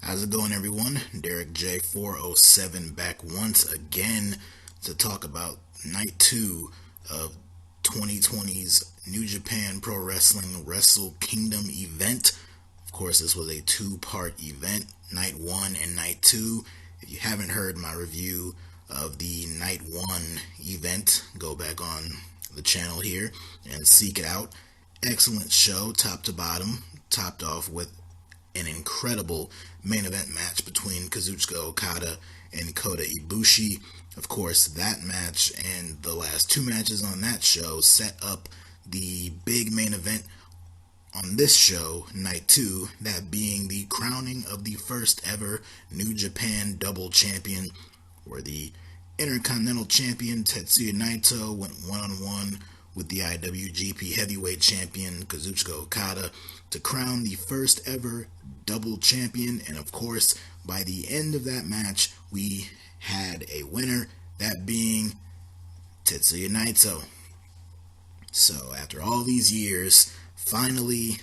How's it going, everyone? Derek J407 back once again to talk about night 2 of 2020's New Japan Pro Wrestling Wrestle Kingdom event. Of course, this was a two-part event, night 1 and night 2. If you haven't heard my review of the night 1 event, go back on the channel here and seek it out. Excellent show, top to bottom, topped off with an incredible main event match between Kazuchika Okada and Kota Ibushi. Of course, that match and the last two matches on that show set up the big main event on this show, night 2, that being the crowning of the first ever New Japan double champion, where the Intercontinental champion Tetsuya Naito went one-on-one with the IWGP heavyweight champion Kazuchika Okada to crown the first ever double champion. And of course, by the end of that match, we had a winner, that being Tetsuya Naito. So after all these years, finally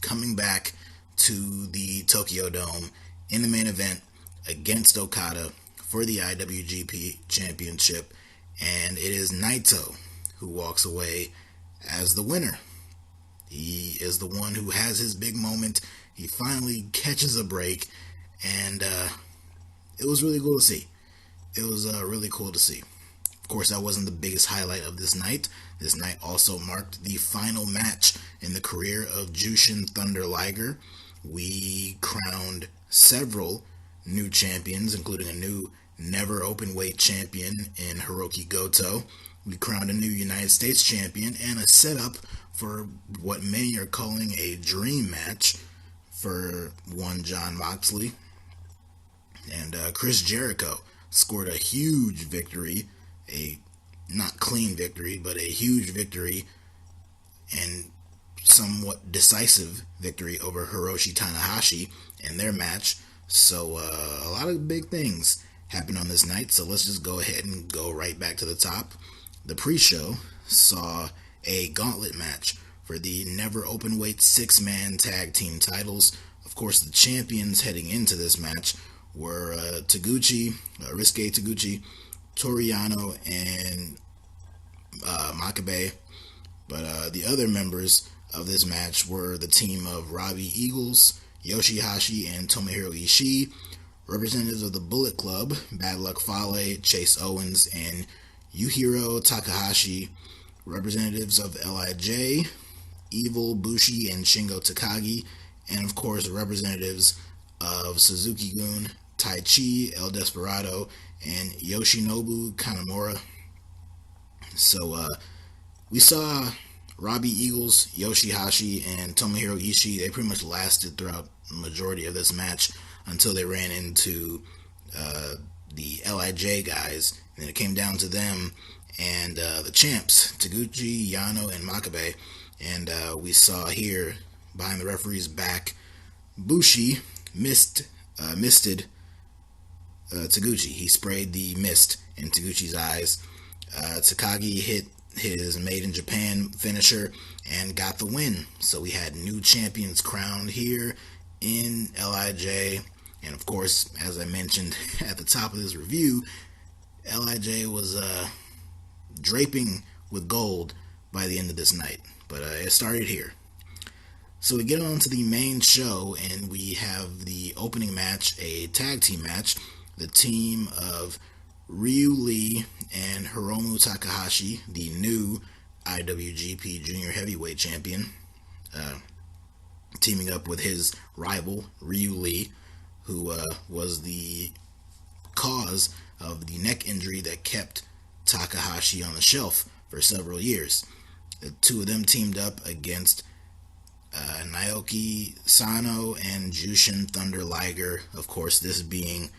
coming back to the Tokyo Dome in the main event against Okada for the IWGP championship, and it is Naito who walks away as the winner. He is the one who has his big moment. He finally catches a break, and it was really cool to see. It was really cool to see. Of course, that wasn't the biggest highlight of this night. This night also marked the final match in the career of Jushin Thunder Liger. We crowned several new champions, including a new never openweight champion in Hiroshi Goto. We crowned a new United States champion and a setup for what many are calling a dream match for one Jon Moxley. And Chris Jericho scored a huge victory, a not clean victory, but a huge victory and somewhat decisive victory over Hiroshi Tanahashi in their match. So a lot of big things happened on this night, so let's just go ahead and go right back to the top. The pre-show saw a gauntlet match for the never openweight 6-man tag team titles. Of course, the champions heading into this match were Risuke Taguchi, Toru Yano, and Makabe. But the other members of this match were the team of Robbie Eagles, Yoshihashi, and Tomohiro Ishii. Representatives of the Bullet Club, Bad Luck Fale, Chase Owens, and Yujiro Takahashi. Representatives of LIJ, Evil, Bushi, and Shingo Takagi. And of course, representatives of Suzuki-gun, Tai Chi, El Desperado, and Yoshinobu Kanemaru. So we saw Robbie Eagles, Yoshihashi, and Tomohiro Ishii. They pretty much lasted throughout the majority of this match until they ran into the LIJ guys, and then it came down to them and the champs, Taguchi, Yano, and Makabe. And we saw here, behind the referee's back, Bushi misted Taguchi. He sprayed the mist in Taguchi's eyes. Takagi hit his Made in Japan finisher and got the win. So we had new champions crowned here in LIJ. And of course, as I mentioned at the top of this review, LIJ was draping with gold by the end of this night. But it started here. So we get on to the main show, and we have the opening match, a tag team match. The team of Ryu Lee and Hiromu Takahashi, the new IWGP Junior Heavyweight Champion, teaming up with his rival, Ryu Lee, who was the cause of the neck injury that kept Takahashi on the shelf for several years. The two of them teamed up against Naoki Sano and Jushin Thunder Liger. Of course, this being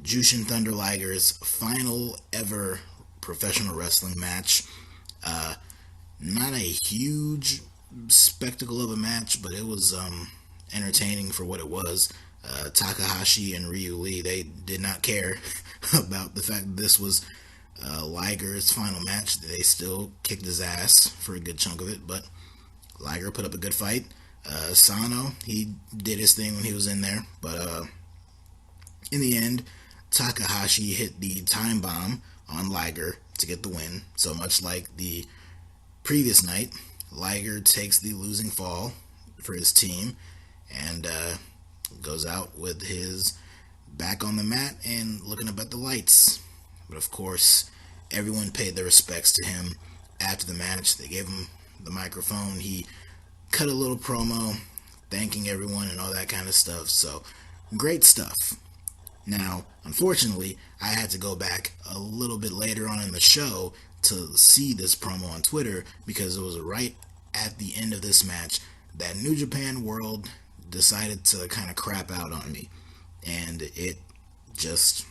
Jushin Thunder Liger's final ever professional wrestling match. Not a huge spectacle of a match, but it was entertaining for what it was. Takahashi and Ryu Lee, they did not care about the fact that this was Liger's final match. They still kicked his ass for a good chunk of it, but Liger put up a good fight. Sano, he did his thing when he was in there, but in the end, Takahashi hit the time bomb on Liger to get the win. So much like the previous night, Liger takes the losing fall for his team and goes out with his back on the mat and looking up at the lights. But of course, everyone paid their respects to him after the match. They gave him the microphone. He cut a little promo thanking everyone and all that kind of stuff. So, great stuff. Now, unfortunately, I had to go back a little bit later on in the show to see this promo on Twitter because it was right at the end of this match that New Japan World decided to kind of crap out on me. And it just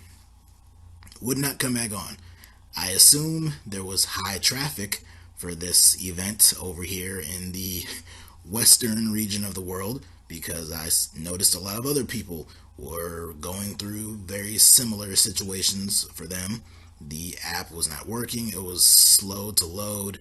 would not come back on. I assume there was high traffic for this event over here in the western region of the world because I noticed a lot of other people were going through very similar situations for them. The app was not working, it was slow to load.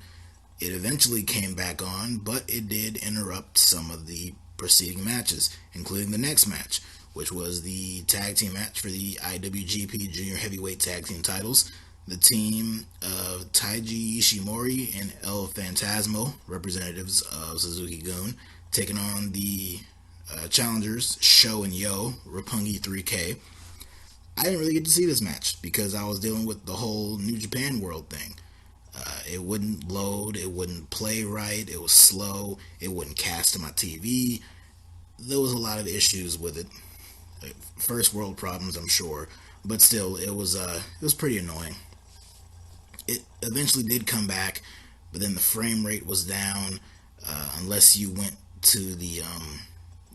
It eventually came back on, but it did interrupt some of the preceding matches, including the next match, which was the tag team match for the IWGP Junior Heavyweight Tag Team titles. The team of Taiji Ishimori and El Phantasmo, representatives of Suzuki-gun, taking on the challengers Sho and Yo, Roppongi 3K. I didn't really get to see this match because I was dealing with the whole New Japan World thing. It wouldn't load, it wouldn't play right, it was slow, it wouldn't cast to my TV. There was a lot of issues with it. First world problems, I'm sure, but still, it was pretty annoying. It eventually did come back, but then the frame rate was down unless you went to the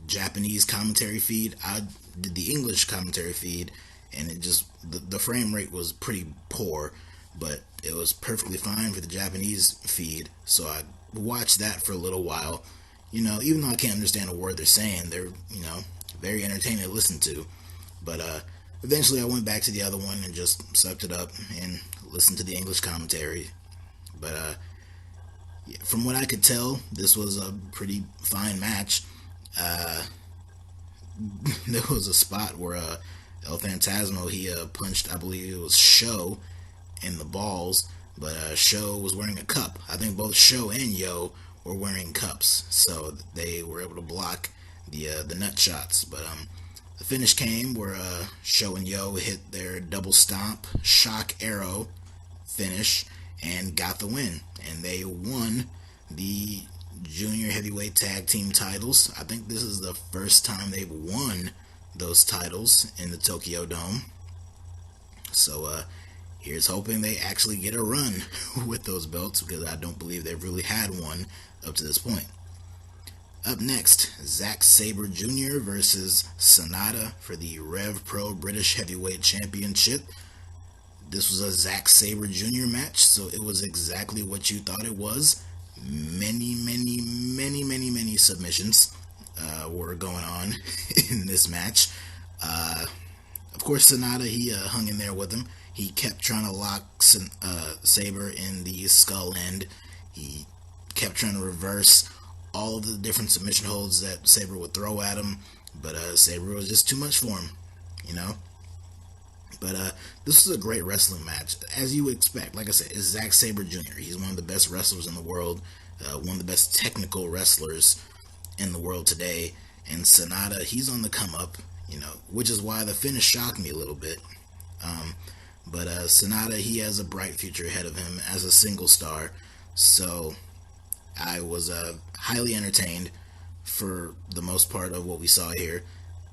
Japanese commentary feed. I did the English commentary feed, and it just the frame rate was pretty poor, but it was perfectly fine for the Japanese feed. So I watched that for a little while. Even though I can't understand a word they're saying, they're very entertaining to listen to. But eventually I went back to the other one and just sucked it up and listened to the English commentary. But from what I could tell, this was a pretty fine match. There was a spot where El Phantasmo, he punched, I believe it was Sho, in the balls, but Sho was wearing a cup. I think both Sho and Yo were wearing cups, so they were able to block the nut shots. But the finish came where Sho and Yo hit their double stomp shock arrow finish and got the win, and they won the junior heavyweight tag team titles. I think this is the first time they've won those titles in the Tokyo Dome. So here's hoping they actually get a run with those belts, because I don't believe they've really had one up to this point. Up next, Zack Sabre Jr. versus Sanada for the Rev Pro British Heavyweight Championship. This was a Zack Sabre Jr. match, so it was exactly what you thought it was. Many submissions were going on in this match. Of course, Sanada, he hung in there with him. He kept trying to lock Sabre in the skull end. He kept trying to reverse all of the different submission holds that Sabre would throw at him, but Sabre was just too much for him, But this was a great wrestling match, as you would expect. Like I said, it's Zack Sabre Jr. He's one of the best wrestlers in the world, one of the best technical wrestlers in the world today. And Sanada, he's on the come up, which is why the finish shocked me a little bit. But Sanada, he has a bright future ahead of him as a single star. So I was highly entertained for the most part of what we saw here.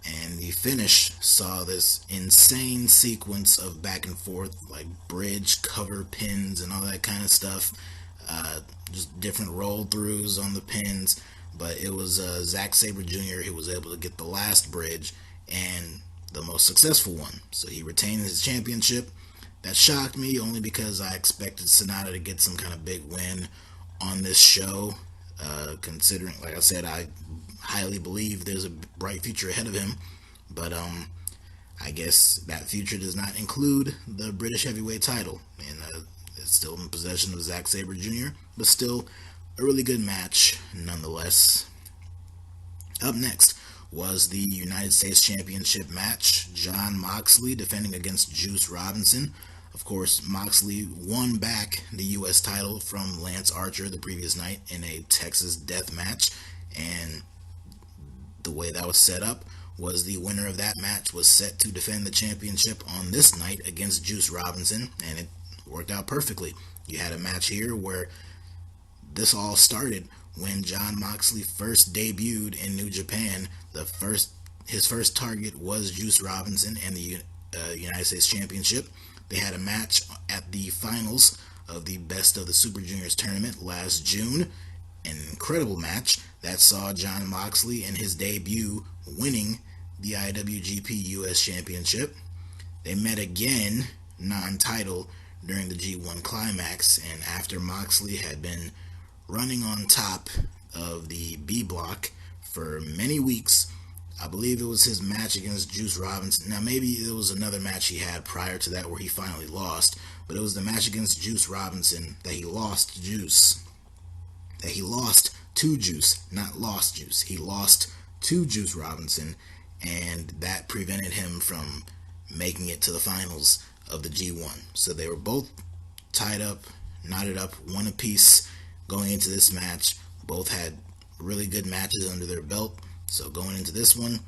And the finish saw this insane sequence of back and forth, like bridge, cover, pins, and all that kind of stuff. Just different roll-throughs on the pins. But it was Zack Sabre Jr. who was able to get the last bridge and the most successful one. So he retained his championship. That shocked me only because I expected Sanada to get some kind of big win on this show. Considering, like I said, I highly believe there's a bright future ahead of him, but I guess that future does not include the British heavyweight title, and it's still in possession of Zack Sabre Jr., but still a really good match nonetheless. Up next was the United States Championship match. Jon Moxley defending against Juice Robinson. Of course, Moxley won back the U.S. title from Lance Archer the previous night in a Texas death match, and the way that was set up was the winner of that match was set to defend the championship on this night against Juice Robinson, and it worked out perfectly. You had a match here where this all started when Jon Moxley first debuted in New Japan. His first target was Juice Robinson and the United States Championship. They had a match at the finals of the Best of the Super Juniors tournament last June. An incredible match that saw Jon Moxley in his debut winning the IWGP US Championship. They met again, non-title, during the G1 Climax, and after Moxley had been running on top of the B block for many weeks, I believe it was his match against Juice Robinson. Now, maybe it was another match he had prior to that where he finally lost, but it was the match against Juice Robinson that he lost to Juice. Not lost Juice. He lost to Juice Robinson, and that prevented him from making it to the finals of the G1. So they were both tied up, knotted up, one apiece going into this match. Both had really good matches under their belt. So going into this one,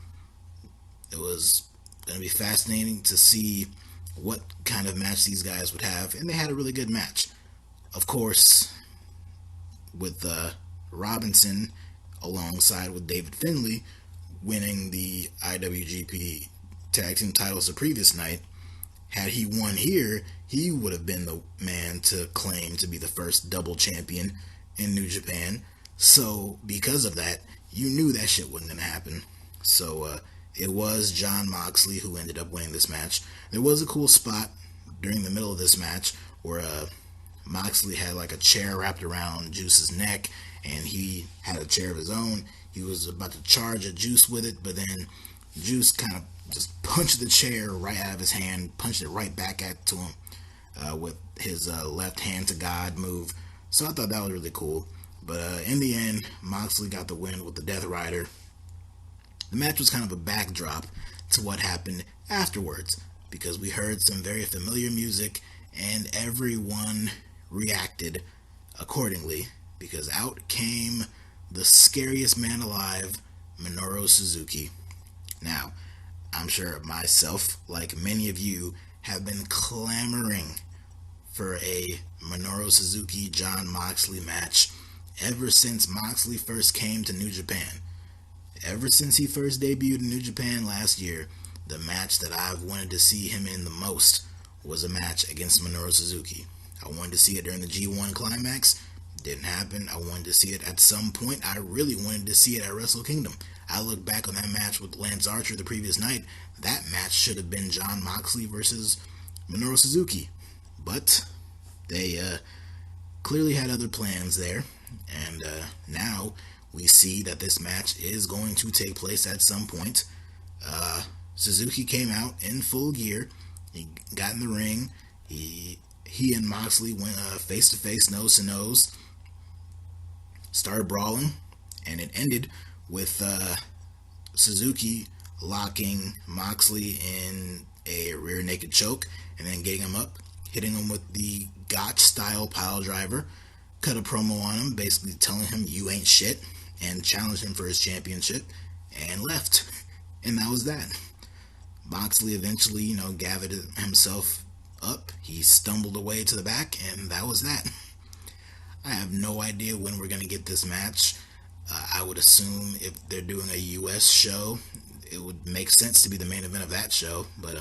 it was going to be fascinating to see what kind of match these guys would have. And they had a really good match. Of course, with Robinson alongside with David Finlay winning the IWGP Tag Team titles the previous night. Had he won here, he would have been the man to claim to be the first double champion in New Japan. So because of that, you knew that shit wasn't going to happen. So it was Jon Moxley who ended up winning this match. There was a cool spot during the middle of this match where Moxley had like a chair wrapped around Juice's neck, and he had a chair of his own. He was about to charge at Juice with it, but then Juice kind of just punched the chair right out of his hand, punched it right back to him with his left hand to God move. So I thought that was really cool. But in the end, Moxley got the win with the Death Rider. The match was kind of a backdrop to what happened afterwards, because we heard some very familiar music and everyone reacted accordingly, because out came the scariest man alive, Minoru Suzuki. Now, I'm sure myself, like many of you, have been clamoring for a Minoru Suzuki Jon Moxley match ever since Moxley first came to New Japan. Ever since he first debuted in New Japan last year, the match that I've wanted to see him in the most was a match against Minoru Suzuki. I wanted to see it during the G1 Climax. Didn't happen. I wanted to see it at some point. I really wanted to see it at Wrestle Kingdom. I look back on that match with Lance Archer the previous night. That match should have been Jon Moxley versus Minoru Suzuki. But they clearly had other plans there. And now we see that this match is going to take place at some point. Suzuki came out in full gear. He got in the ring. He and Moxley went face to face, nose to nose. Started brawling, and it ended with Suzuki locking Moxley in a rear naked choke and then getting him up, hitting him with the Gotch style pile driver, cut a promo on him, basically telling him you ain't shit, and challenged him for his championship, and left. And that was that. Moxley eventually, gathered himself up. He stumbled away to the back, and that was that. I have no idea when we're going to get this match. I would assume if they're doing a US show, it would make sense to be the main event of that show. But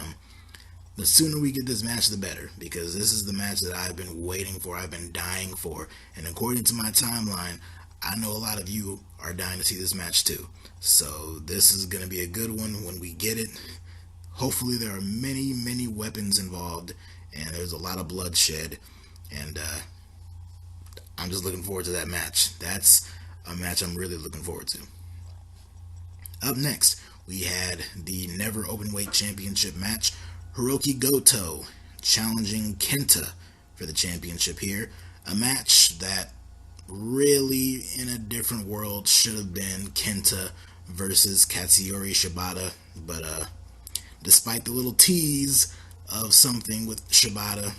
the sooner we get this match, the better, because this is the match that I've been waiting for, I've been dying for. And according to my timeline, I know a lot of you are dying to see this match too. So this is going to be a good one when we get it. Hopefully there are many, many weapons involved, and there's a lot of bloodshed. And I'm just looking forward to that match. That's a match I'm really looking forward to. Up next, we had the Never Openweight Championship match. Hiroki Goto challenging Kenta for the championship here. A match that really, in a different world, should have been Kenta versus Katsuyori Shibata. But despite the little tease of something with Shibata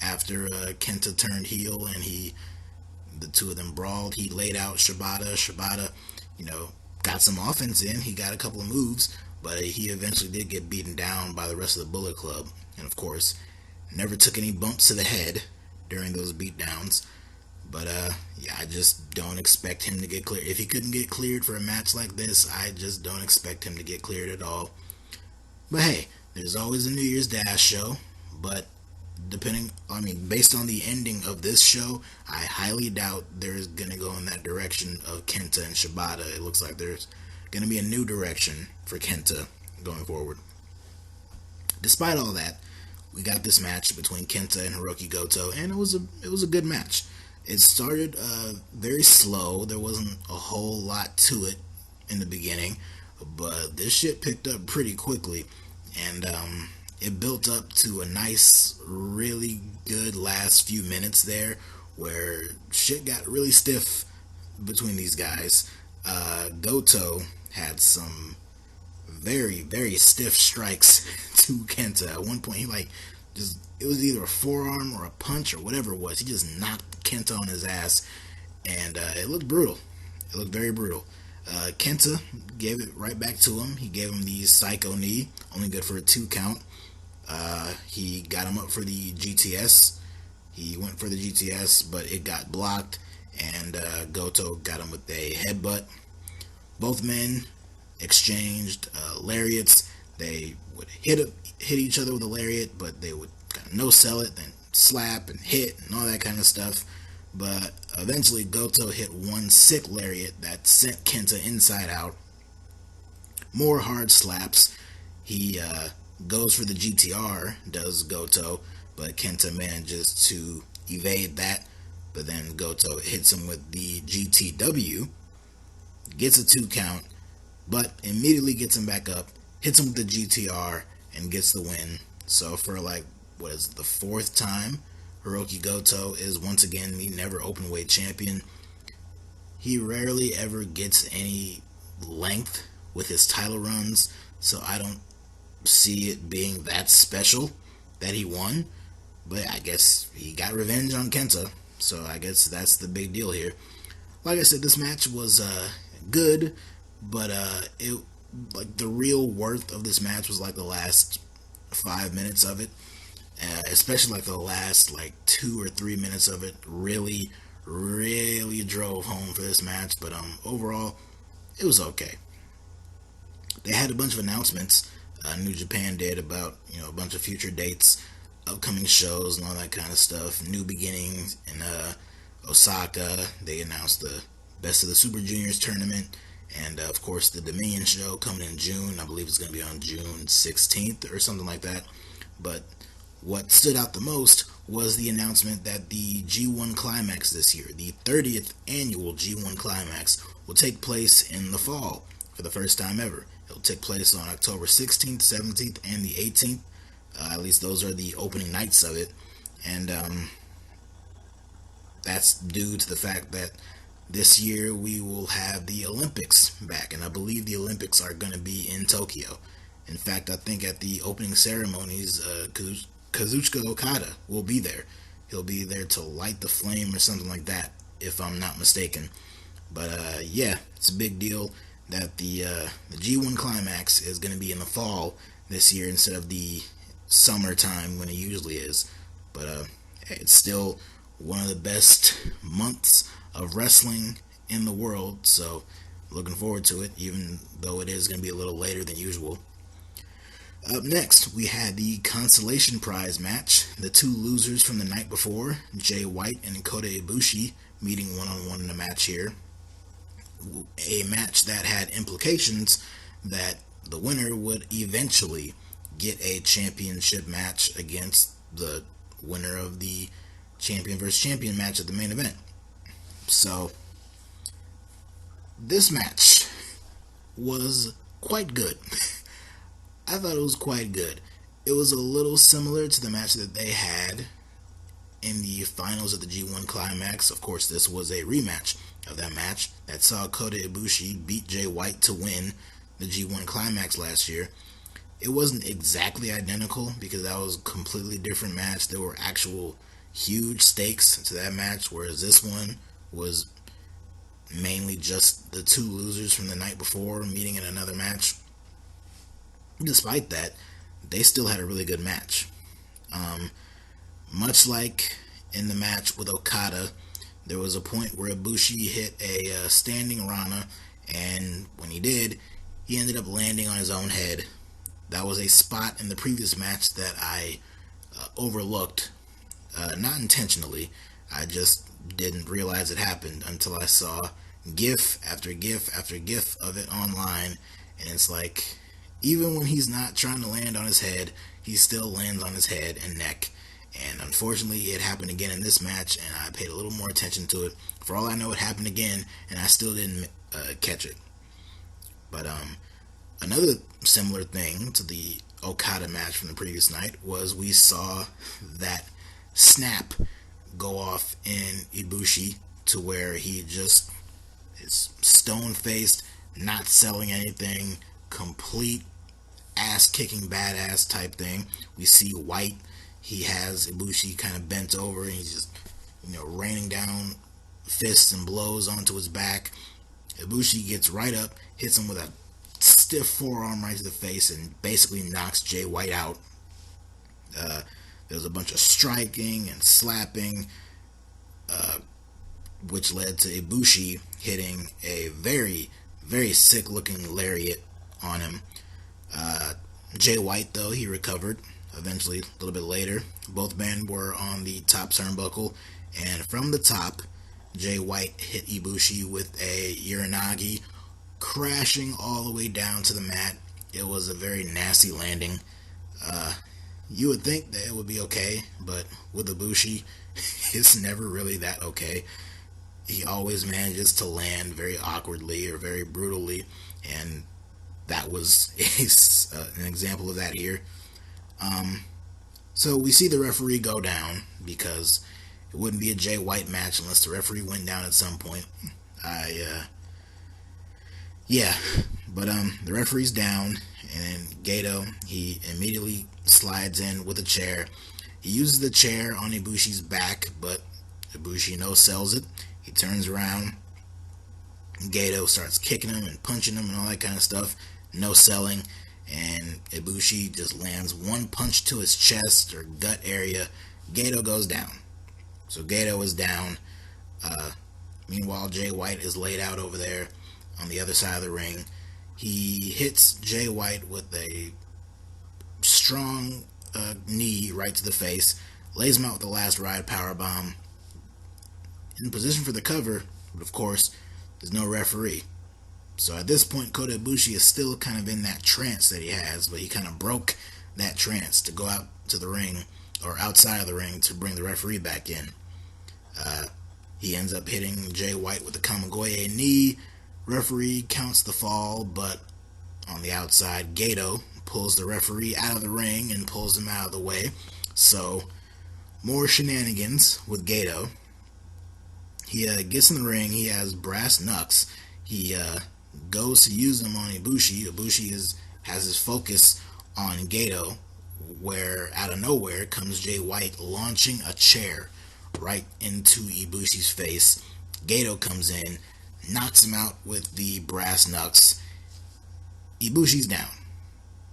after Kenta turned heel and the two of them brawled, he laid out Shibata. Shibata, you know, got some offense in. He got a couple of moves, but he eventually did get beaten down by the rest of the Bullet Club. And of course, never took any bumps to the head during those beatdowns. But yeah, I just don't expect him to get cleared. If he couldn't get cleared for a match like this, I just don't expect him to get cleared at all. But hey, there's always a New Year's Dash show. But based on the ending of this show, I highly doubt there's gonna go in that direction of Kenta and Shibata. It looks like there's gonna be a new direction for Kenta going forward. Despite all that, we got this match between Kenta and Hiroki Goto, and it was a good match. It started very slow. There wasn't a whole lot to it in the beginning, but this shit picked up pretty quickly, and it built up to a nice, really good last few minutes there, where shit got really stiff between these guys. Goto had some very, very stiff strikes to Kenta. At one point, it was either a forearm or a punch or whatever it was. He just knocked Kenta on his ass, and it looked brutal. It looked very brutal. Kenta gave it right back to him. He gave him the Psycho Knee, only good for a 2 count. He got him up for the GTS. He went for the GTS, but it got blocked, and Goto got him with a headbutt. Both men exchanged lariats. They would hit each other with a lariat, but they would kind of no-sell it, then slap and hit and all that kind of stuff. But eventually Goto hit one sick lariat that sent Kenta inside out. More hard slaps. He goes for the GTR, does Goto, but Kenta manages to evade that. But then Goto hits him with the GTW, gets a 2 count, but immediately gets him back up, hits him with the GTR, and gets the win. So for the 4th time, Hiroki Goto is once again the never openweight champion. He rarely ever gets any length with his title runs, so I don't see it being that special that he won. But I guess he got revenge on Kenta, so I guess that's the big deal here. Like I said, this match was good, but the real worth of this match was the last 5 minutes of it, especially the last 2 or 3 minutes of it really drove home for this match. But overall, it was okay. They had a bunch of announcements. New Japan did about a bunch of future dates, upcoming shows, and all that kind of stuff. New beginnings in Osaka. They announced the Best of the Super Juniors tournament, and of course the Dominion show coming in June. I believe it's going to be on June 16th or something like that. But what stood out the most was the announcement that the G1 Climax this year, the 30th annual G1 Climax, will take place in the fall for the first time ever. It'll take place on October 16th, 17th, and the 18th. At least those are the opening nights of it. And that's due to the fact that this year we will have the Olympics back. And I believe the Olympics are going to be in Tokyo. In fact, I think at the opening ceremonies, Kazuchika Okada will be there. He'll be there to light the flame or something like that, if I'm not mistaken. But yeah, it's a big deal that the G1 Climax is going to be in the fall this year instead of the summertime when it usually is. But it's still one of the best months of wrestling in the world, so looking forward to it, even though it is going to be a little later than usual. Up next, we had the consolation prize match. The 2 losers from the night before, Jay White and Kota Ibushi, meeting one-on-one in a match here. A match that had implications that the winner would eventually get a championship match against the winner of the champion versus champion match at the main event. So, this match was quite good. I thought it was quite good. It was a little similar to the match that they had in the finals of the G1 Climax. Of course, this was a rematch of that match that saw Kota Ibushi beat Jay White to win the G1 Climax last year. It wasn't exactly identical because that was a completely different match. There were actual huge stakes to that match, whereas this one was mainly just the two losers from the night before meeting in another match. Despite that, they still had a really good match. Much like in the match with Okada, there was a point where Ibushi hit a standing Rana, and when he did, he ended up landing on his own head. That was a spot in the previous match that I overlooked, not intentionally. I just didn't realize it happened until I saw GIF after GIF after GIF of it online, and it's like, even when he's not trying to land on his head, he still lands on his head and neck. And unfortunately, it happened again in this match, and I paid a little more attention to it. For all I know, it happened again, and I still didn't catch it. But another similar thing to the Okada match from the previous night was we saw that snap go off in Ibushi to where he just is stone-faced, not selling anything, complete ass-kicking badass type thing. We see White. He has Ibushi kind of bent over, and he's just, raining down fists and blows onto his back. Ibushi gets right up, hits him with a stiff forearm right to the face, and basically knocks Jay White out. There's a bunch of striking and slapping, which led to Ibushi hitting a very, very sick-looking lariat on him. Jay White, though, he recovered eventually a little bit later. Both men were on the top turnbuckle, and from the top, Jay White hit Ibushi with a Uranagi, crashing all the way down to the mat. It was a very nasty landing. You would think that it would be okay, but with Ibushi, it's never really that okay. He always manages to land very awkwardly or very brutally, and that was an example of that here. So we see the referee go down because it wouldn't be a Jay White match unless the referee went down at some point. But the referee's down, and Gedo, he immediately slides in with a chair. He uses the chair on Ibushi's back, but Ibushi no-sells it. He turns around, Gedo starts kicking him and punching him and all that kind of stuff. No selling, and Ibushi just lands one punch to his chest or gut area. Gedo goes down. So Gedo is down. Meanwhile, Jay White is laid out over there on the other side of the ring. He hits Jay White with a strong knee right to the face, lays him out with the last ride powerbomb. In position for the cover, but of course, there's no referee. So at this point, Kota Ibushi is still kind of in that trance that he has, but he kind of broke that trance to go out to the ring, or outside of the ring, to bring the referee back in. He ends up hitting Jay White with a Kamigoye knee. Referee counts the fall, but on the outside, Gedo pulls the referee out of the ring and pulls him out of the way. So, more shenanigans with Gedo. He gets in the ring. He has brass knucks. He goes to use them on Ibushi. Ibushi has his focus on Gedo, where out of nowhere comes Jay White launching a chair right into Ibushi's face. Gedo comes in, knocks him out with the brass knucks. Ibushi's down.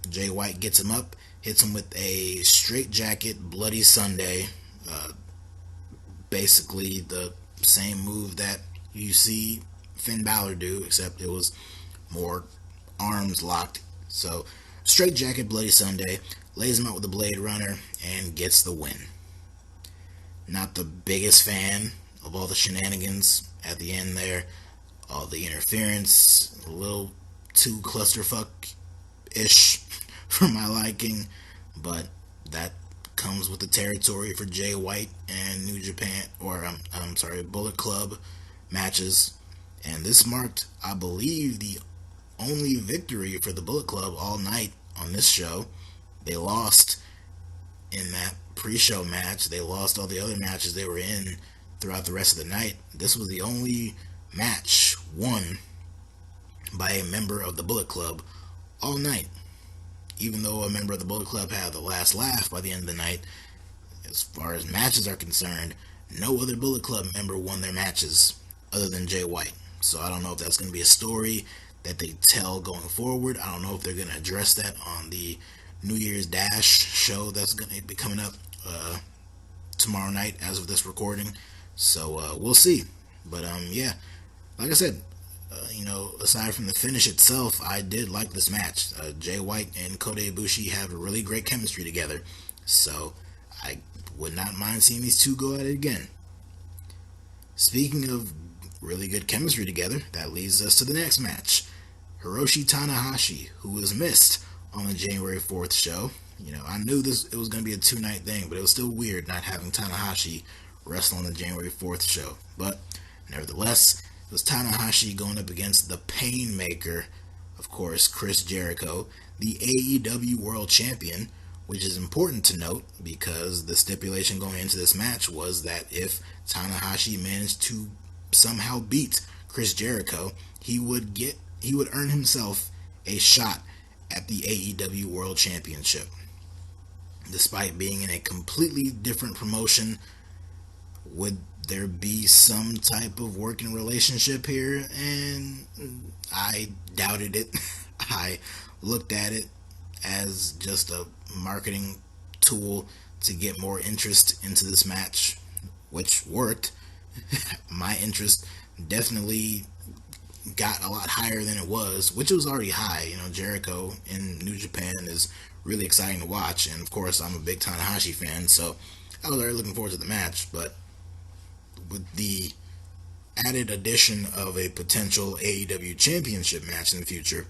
Jay White gets him up, hits him with a straight jacket, bloody Sunday. Basically the same move that you see Finn Balor do, except it was more arms locked. So, straight jacket, bloody Sunday, lays him out with the Blade Runner, and gets the win. Not the biggest fan of all the shenanigans at the end there. All the interference, a little too clusterfuck-ish for my liking, but that comes with the territory for Jay White and New Japan, or Bullet Club matches. And this marked, I believe, the only victory for the Bullet Club all night on this show. They lost in that pre-show match. They lost all the other matches they were in throughout the rest of the night. This was the only match won by a member of the Bullet Club all night. Even though a member of the Bullet Club had the last laugh by the end of the night, as far as matches are concerned, no other Bullet Club member won their matches other than Jay White. So I don't know if that's going to be a story that they tell going forward. I don't know if they're going to address that on the New Year's Dash show that's going to be coming up tomorrow night as of this recording. So we'll see. But yeah, like I said, aside from the finish itself, I did like this match. Jay White and Kota Ibushi have a really great chemistry together. So I would not mind seeing these two go at it again. Speaking of really good chemistry together, that leads us to the next match. Hiroshi Tanahashi, who was missed on the January 4th show. I knew it was going to be a 2-night thing, but it was still weird not having Tanahashi wrestle on the January 4th show. But nevertheless, it was Tanahashi going up against the Painmaker, of course, Chris Jericho, the AEW World Champion, which is important to note because the stipulation going into this match was that if Tanahashi managed to somehow beat Chris Jericho, he would earn himself a shot at the AEW World Championship. Despite being in a completely different promotion, would there be some type of working relationship here? And I doubted it. I looked at it as just a marketing tool to get more interest into this match, which worked. My interest definitely got a lot higher than it was, which was already high. Jericho in New Japan is really exciting to watch, and of course I'm a big Tanahashi fan, so I was already looking forward to the match. But with the added addition of a potential AEW championship match in the future,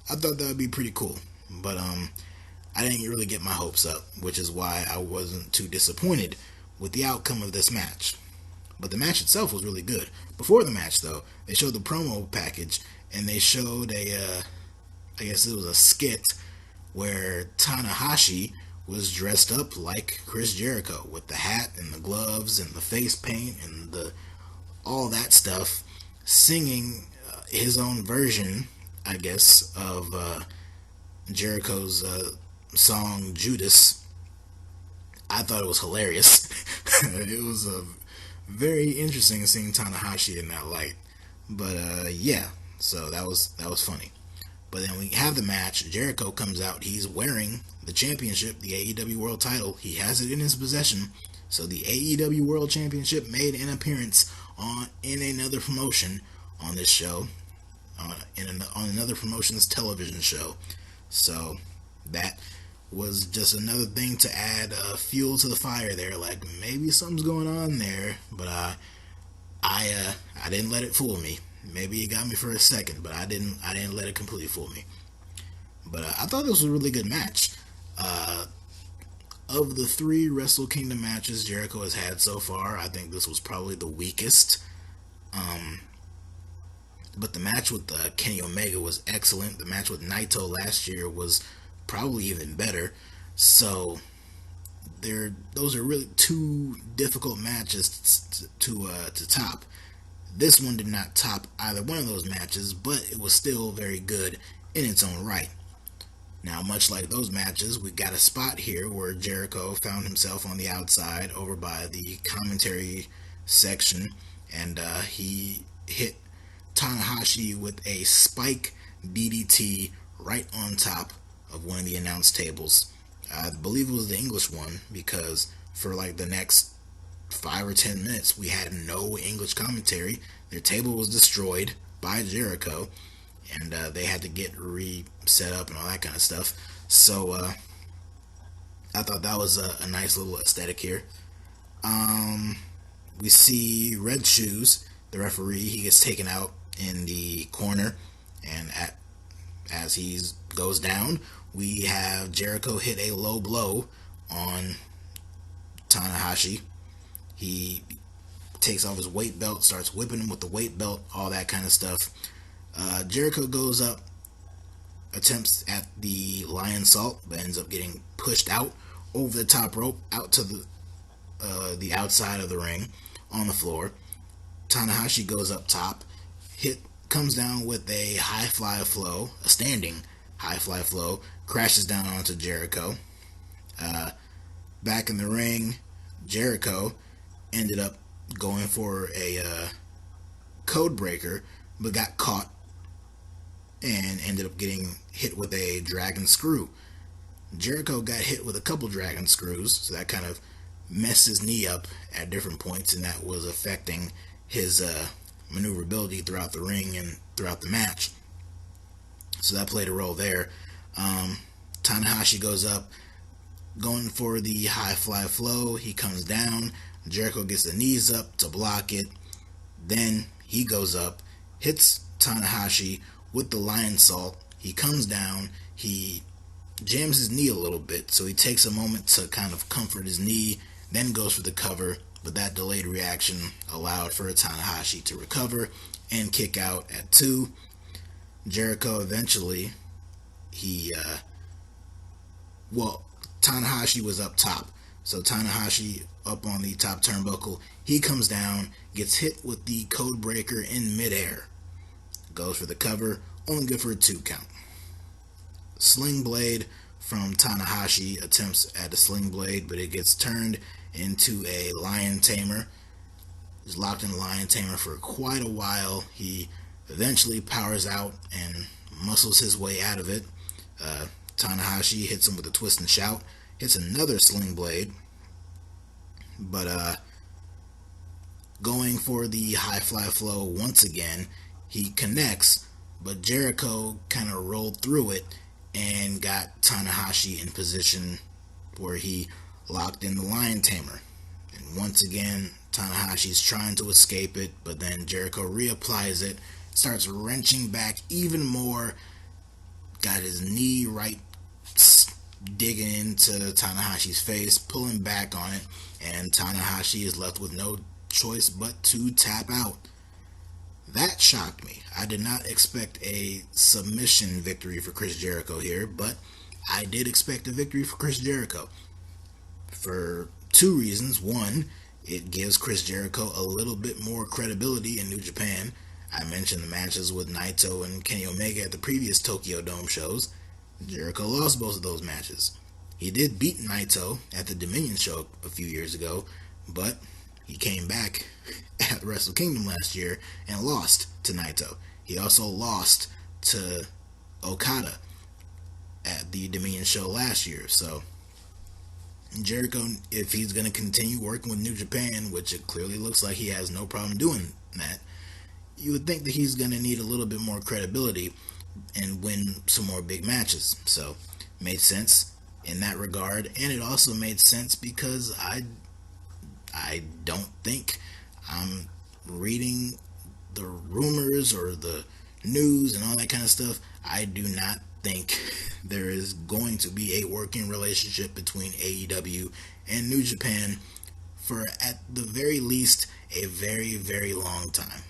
I thought that would be pretty cool. But I didn't really get my hopes up, which is why I wasn't too disappointed with the outcome of this match. But the match itself was really good. Before the match, though, they showed the promo package, and they showed I guess it was a skit where Tanahashi was dressed up like Chris Jericho with the hat and the gloves and the face paint and all that stuff, singing his own version, I guess, of Jericho's song Judas. I thought it was hilarious. It was very interesting seeing Tanahashi in that light. But yeah, so that was funny. But then we have the match. Jericho comes out. He's wearing the championship, the AEW World title. He has it in his possession. So the AEW World Championship made an appearance in another promotion on this show, on another promotion's television show. So that was just another thing to add fuel to the fire there. Like, maybe something's going on there, but I didn't let it fool me. Maybe it got me for a second, but I didn't let it completely fool me. But I thought this was a really good match. Of the 3 Wrestle Kingdom matches Jericho has had so far, I think this was probably the weakest. But the match with Kenny Omega was excellent. The match with Naito last year was probably even better. So those are really 2 difficult matches to top. This one did not top either one of those matches, but it was still very good in its own right. Now, much like those matches, we got a spot here where Jericho found himself on the outside over by the commentary section, and he hit Tanahashi with a spike DDT right on top of one of the announce tables. I believe it was the English one, because for like the next 5 or 10 minutes we had no English commentary. Their table was destroyed by Jericho, and they had to get reset up and all that kind of stuff. So I thought that was a nice little aesthetic here. We see Red Shoes, the referee. He gets taken out in the corner, and as he goes down, we have Jericho hit a low blow on Tanahashi. He takes off his weight belt, starts whipping him with the weight belt, all that kind of stuff. Jericho goes up, attempts at the lion salt, but ends up getting pushed out over the top rope, out to the outside of the ring on the floor. Tanahashi goes up top comes down with a high fly flow, a standing high fly flow, crashes down onto Jericho. Back in the ring, Jericho ended up going for a code breaker, but got caught and ended up getting hit with a dragon screw. Jericho got hit with a couple dragon screws, so that kind of messed his knee up at different points, and that was affecting his maneuverability throughout the ring and throughout the match. So that played a role there. Tanahashi goes up, going for the high fly flow. He comes down. Jericho gets the knees up to block it. Then he goes up, hits Tanahashi with the lion salt. He comes down. He jams his knee a little bit, so he takes a moment to kind of comfort his knee, then goes for the cover, but that delayed reaction allowed for Tanahashi to recover and kick out at 2. Jericho eventually, Tanahashi was up top, so Tanahashi up on the top turnbuckle, he comes down, gets hit with the code breaker in midair, goes for the cover, only good for a 2 count. Sling blade from Tanahashi, attempts at a sling blade, but it gets turned into a lion tamer. He's locked in a lion tamer for quite a while. He eventually powers out and muscles his way out of it. Tanahashi hits him with a twist and shout, hits another sling blade, but going for the high fly flow once again, he connects, but Jericho kind of rolled through it and got Tanahashi in position where he locked in the lion tamer. And once again, Tanahashi's trying to escape it, but then Jericho reapplies it, starts wrenching back even more, got his knee right digging into Tanahashi's face, pulling back on it, and Tanahashi is left with no choice but to tap out. That shocked me. I did not expect a submission victory for Chris Jericho here, but I did expect a victory for Chris Jericho. For 2 reasons. One, it gives Chris Jericho a little bit more credibility in New Japan. I mentioned the matches with Naito and Kenny Omega at the previous Tokyo Dome shows. Jericho lost both of those matches. He did beat Naito at the Dominion show a few years ago, but he came back at Wrestle Kingdom last year and lost to Naito. He also lost to Okada at the Dominion show last year. So Jericho, if he's going to continue working with New Japan, which it clearly looks like he has no problem doing that, you would think that he's going to need a little bit more credibility and win some more big matches. So made sense in that regard, and it also made sense because I don't think I'm reading the rumors or the news and all that kind of stuff. I do not think there is going to be a working relationship between AEW and New Japan for, at the very least, a very, very long time.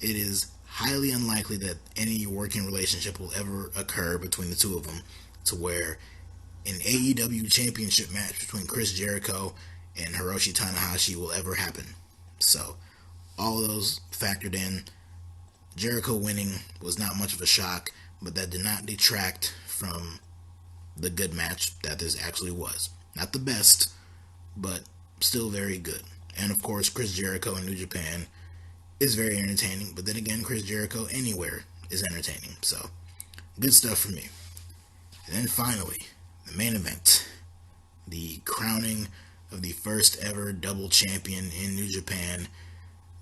It is highly unlikely that any working relationship will ever occur between the two of them to where an AEW championship match between Chris Jericho and Hiroshi Tanahashi will ever happen. So, all of those factored in, Jericho winning was not much of a shock, but that did not detract from the good match that this actually was. Not the best, but still very good. And of course, Chris Jericho in New Japan is very entertaining, but then again, Chris Jericho anywhere is entertaining. So, good stuff for me. And then finally, the main event, the crowning of the first ever double champion in New Japan,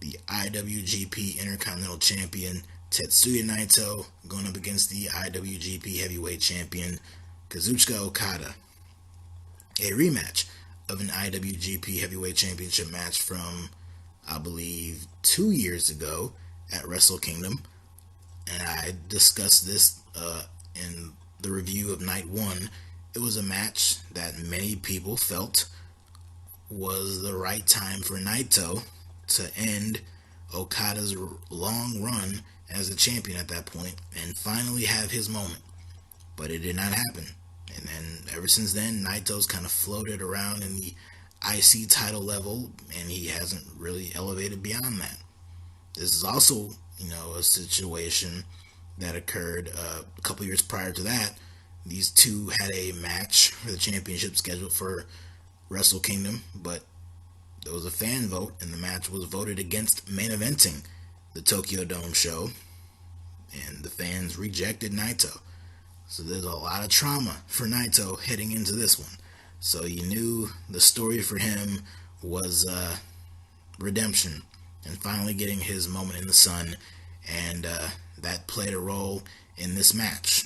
the IWGP Intercontinental Champion Tetsuya Naito going up against the IWGP Heavyweight Champion Kazuchika Okada. A rematch of an IWGP Heavyweight Championship match from, I believe, 2 years ago at Wrestle Kingdom. And I discussed this in the review of Night 1. It was a match that many people felt was the right time for Naito to end Okada's long run as a champion at that point and finally have his moment. But it did not happen. And then ever since then, Naito's kind of floated around in the IC title level, and he hasn't really elevated beyond that. This is also a situation that occurred a couple years prior to that. These two had a match for the championship scheduled for Wrestle Kingdom, but there was a fan vote, and the match was voted against main eventing the Tokyo Dome show, and the fans rejected Naito. So there's a lot of trauma for Naito heading into this one. So you knew the story for him was redemption and finally getting his moment in the sun, and that played a role in this match.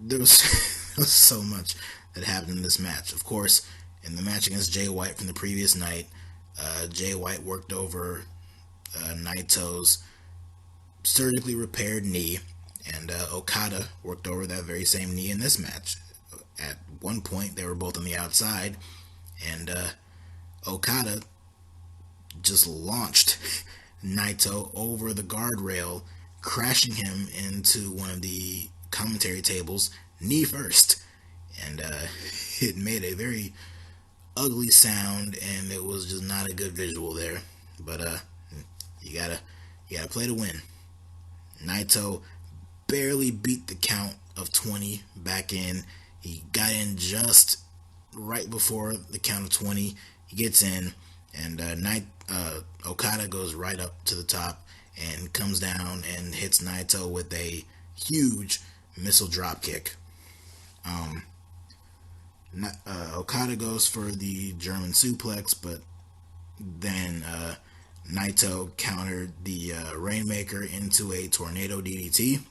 There was, there was so much that happened in this match. Of course, in the match against Jay White from the previous night, Jay White worked over Naito's surgically repaired knee, and Okada worked over that very same knee in this match. At one point, they were both on the outside, and Okada just launched Naito over the guardrail, crashing him into one of the commentary tables, knee first. And it made a very ugly sound, and it was just not a good visual there. But you gotta play to win. Naito barely beat the count of 20 back in. He got in just right before the count of 20. He gets in, and Okada goes right up to the top and comes down and hits Naito with a huge missile drop kick. Okada goes for the German suplex, but then Naito countered the Rainmaker into a tornado DDT.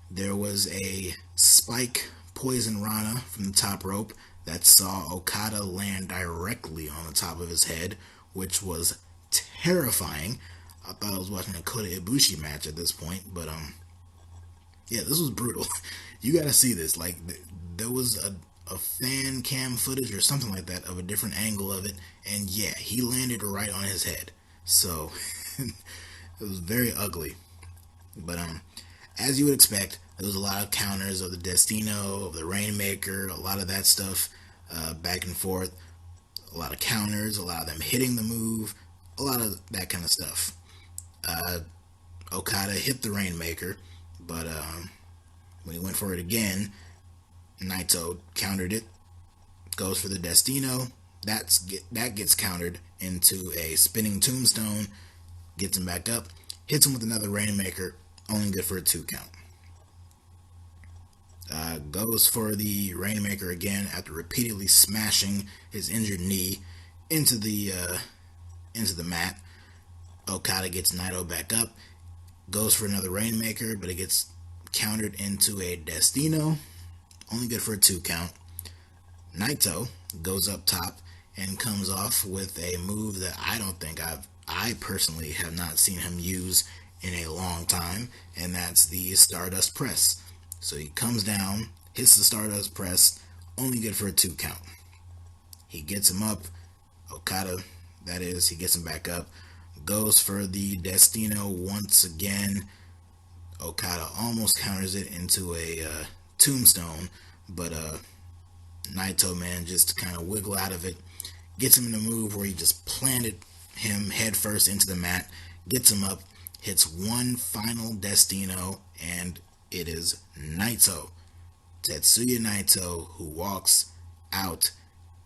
There was a spike poison Rana from the top rope that saw Okada land directly on the top of his head, which was terrifying. I thought I was watching a Kota Ibushi match at this point, but yeah, this was brutal. You gotta see this. Like, there was a fan cam footage or something like that of a different angle of it, and yeah, he landed right on his head. So it was very ugly. But as you would expect, there was a lot of counters of the Destino, of the Rainmaker, a lot of that stuff back and forth. A lot of counters, a lot of them hitting the move, a lot of that kind of stuff. Okada hit the Rainmaker, but when he went for it again, Naito countered it, goes for the Destino. That gets countered into a spinning tombstone, gets him back up, hits him with another Rainmaker, only good for a 2 count. Goes for the Rainmaker again after repeatedly smashing his injured knee into the mat. Okada gets Naito back up, goes for another Rainmaker, but it gets countered into a Destino, only good for a 2 count. Naito goes up top and comes off with a move that I personally have not seen him use in a long time, and that's the Stardust Press. So he comes down, hits the Stardust Press, only good for a 2 count. He gets him up, Okada, that is, he gets him back up, goes for the Destino once again. Okada almost counters it into a tombstone, but Naito manages to kind of wiggle out of it, gets him in a move where he just planted him head first into the mat, gets him up, hits one final Destino, and it is Naito, Tetsuya Naito, who walks out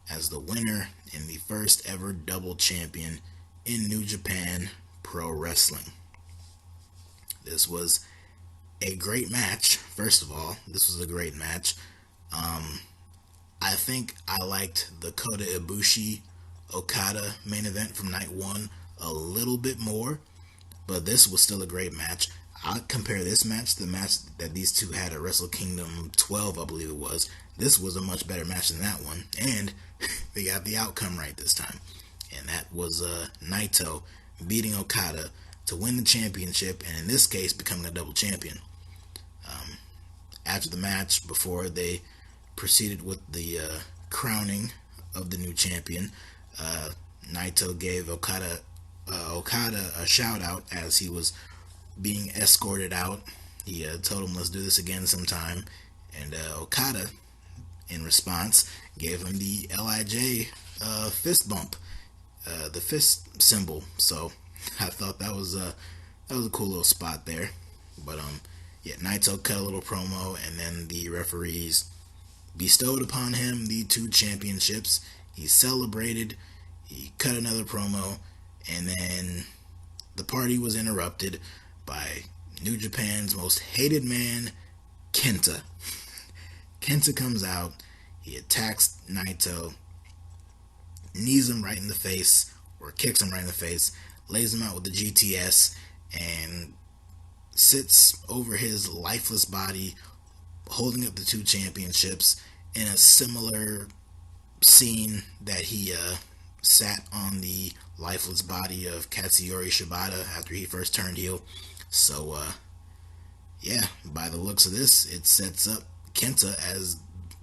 as the winner and the first ever double champion in New Japan Pro Wrestling. This was a great match. First of all, this was a great match. I think I liked the Kota Ibushi Okada main event from night 1 a little bit more, but this was still a great match. I'll compare this match to the match that these two had at Wrestle Kingdom 12, I believe it was. This was a much better match than that one, and they got the outcome right this time. And that was Naito beating Okada to win the championship, and in this case, becoming a double champion. After the match, before they proceeded with the crowning of the new champion, Naito gave Okada a shout out as he was being escorted out. He told him, "Let's do this again sometime," and Okada, in response, gave him the LIJ fist bump, the fist symbol. So I thought that was a cool little spot there. But yeah, Naito cut a little promo, and then the referees bestowed upon him the two championships. He celebrated, he cut another promo, and then the party was interrupted by New Japan's most hated man, Kenta. Kenta comes out, he attacks Naito, knees him right in the face, or kicks him right in the face, lays him out with the GTS, and sits over his lifeless body, holding up the two championships in a similar scene that he sat on the lifeless body of Katsuyori Shibata after he first turned heel. So, yeah, by the looks of this, it sets up Kenta as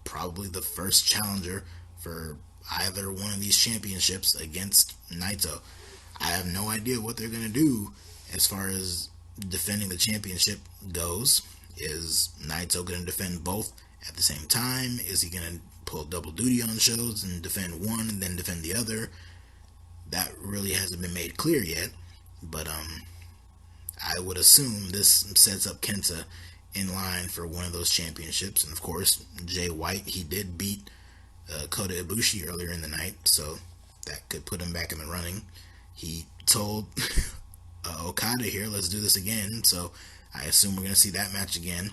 probably the first challenger for either one of these championships against Naito. I have no idea what they're going to do as far as defending the championship goes. Is Naito going to defend both at the same time? Is he going to pull double duty on shows and defend one and then defend the other? That really hasn't been made clear yet, but I would assume this sets up Kenta in line for one of those championships. And of course, Jay White, he did beat Kota Ibushi earlier in the night, so that could put him back in the running. He told Okada here, let's do this again, so I assume we're going to see that match again.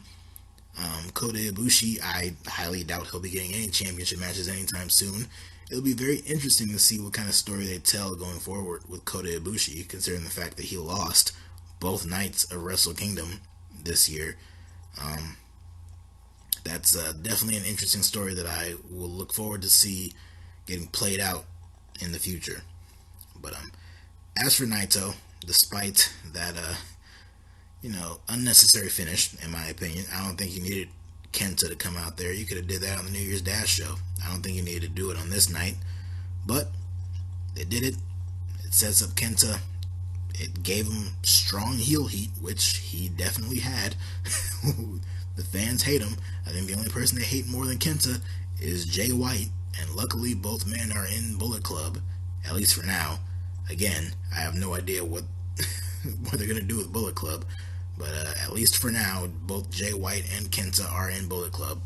Kota Ibushi, I highly doubt he'll be getting any championship matches anytime soon. It'll be very interesting to see what kind of story they tell going forward with Kota Ibushi, considering the fact that he lost both nights of Wrestle Kingdom this year. That's definitely an interesting story that I will look forward to see getting played out in the future. But as for Naito, despite that unnecessary finish, in my opinion, I don't think you needed Kenta to come out there. You could have did that on the New Year's Dash show. I don't think you needed to do it on this night, but they did it. It sets up Kenta. It gave him strong heel heat, which he definitely had. The fans hate him. I think the only person they hate more than Kenta is Jay White, and luckily both men are in Bullet Club, at least for now. Again, I have no idea what they're going to do with Bullet Club, but at least for now, both Jay White and Kenta are in Bullet Club.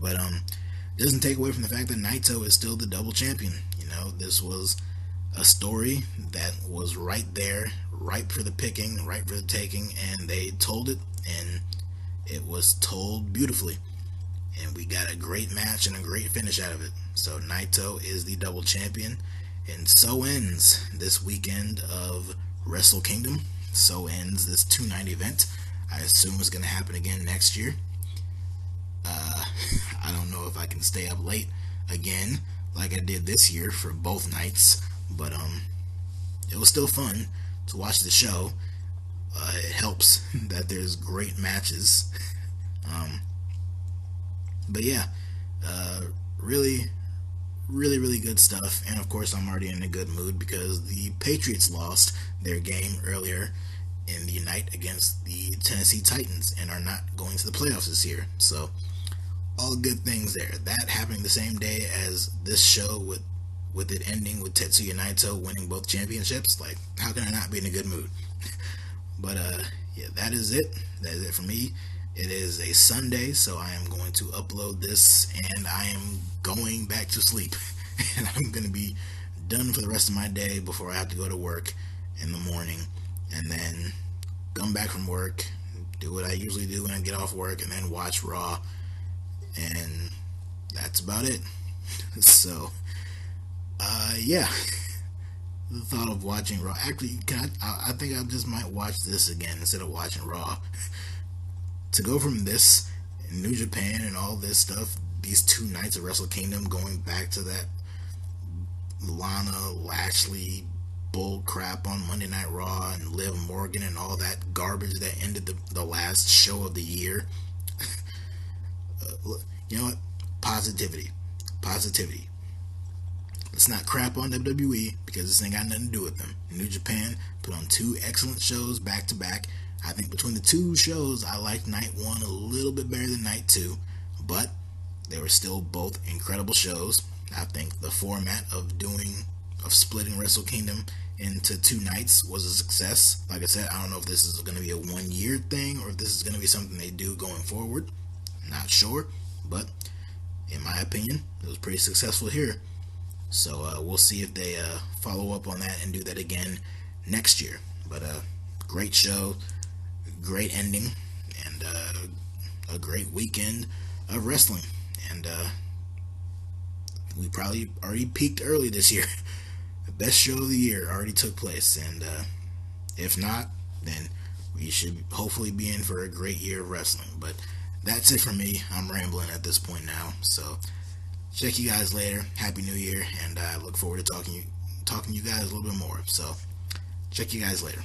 But it doesn't take away from the fact that Naito is still the double champion. This was a story that was right there, ripe for the picking, ripe for the taking, and they told it, and it was told beautifully. And we got a great match and a great finish out of it. So Naito is the double champion, and so ends this weekend of Wrestle Kingdom. So ends this 2-night event. I assume it's going to happen again next year. I don't know if I can stay up late again like I did this year for both nights, but it was still fun to watch the show. It helps that there's great matches. But yeah, really good stuff. And of course, I'm already in a good mood because the Patriots lost their game earlier in the night against the Tennessee Titans and are not going to the playoffs this year. So all good things there. That happening the same day as this show with it ending with Tetsuya Naito winning both championships. Like, how can I not be in a good mood? But yeah, that is it. That is it for me. It is a Sunday, so I am going to upload this and I am going back to sleep. And I'm going to be done for the rest of my day before I have to go to work in the morning, and then come back from work, do what I usually do when I get off work, and then watch Raw, and that's about it. So yeah, the thought of watching Raw, actually, I think I just might watch this again instead of watching Raw. To go from this New Japan and all this stuff, these 2 nights of Wrestle Kingdom, going back to that Lana Lashley bull crap on Monday Night Raw and Liv Morgan and all that garbage that ended the last show of the year. You know what? Positivity. Let's not crap on WWE because this ain't got nothing to do with them. New Japan put on 2 excellent shows back to back. I think between the 2 shows, I liked night 1 a little bit better than night 2, but they were still both incredible shows. I think the format of splitting Wrestle Kingdom into 2 nights was a success. Like I said, I don't know if this is going to be a 1 year thing or if this is going to be something they do going forward. Not sure, but in my opinion, it was pretty successful here. So we'll see if they follow up on that and do that again next year. But great show, great ending, and a great weekend of wrestling. And we probably already peaked early this year. The best show of the year already took place, and if not, then we should hopefully be in for a great year of wrestling. But that's it for me. I'm rambling at this point now, so check you guys later. Happy New Year, and I look forward to talking to you guys a little bit more. So check you guys later.